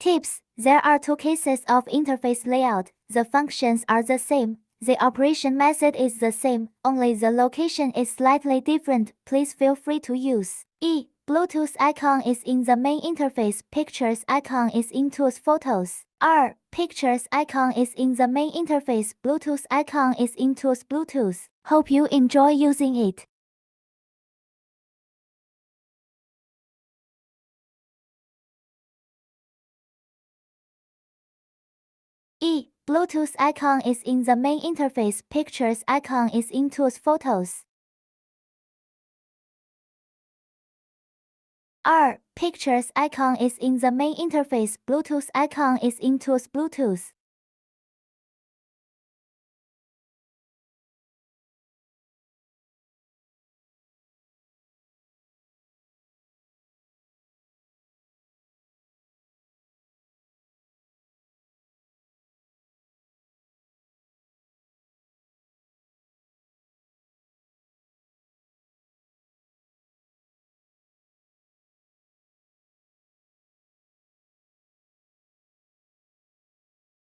Tips: There are two cases of interface layout. The functions are the same. The operation method is the same, only the location is slightly different. Please feel free to use. Bluetooth icon is in the main interface. Pictures icon is in Tools Photos. Pictures icon is in the main interface. Bluetooth icon is in Tools Bluetooth. Hope you enjoy using it. Bluetooth icon is in the main interface. Pictures icon is in Tools Photos. Pictures icon is in the main interface. Bluetooth icon is in Tools Bluetooth.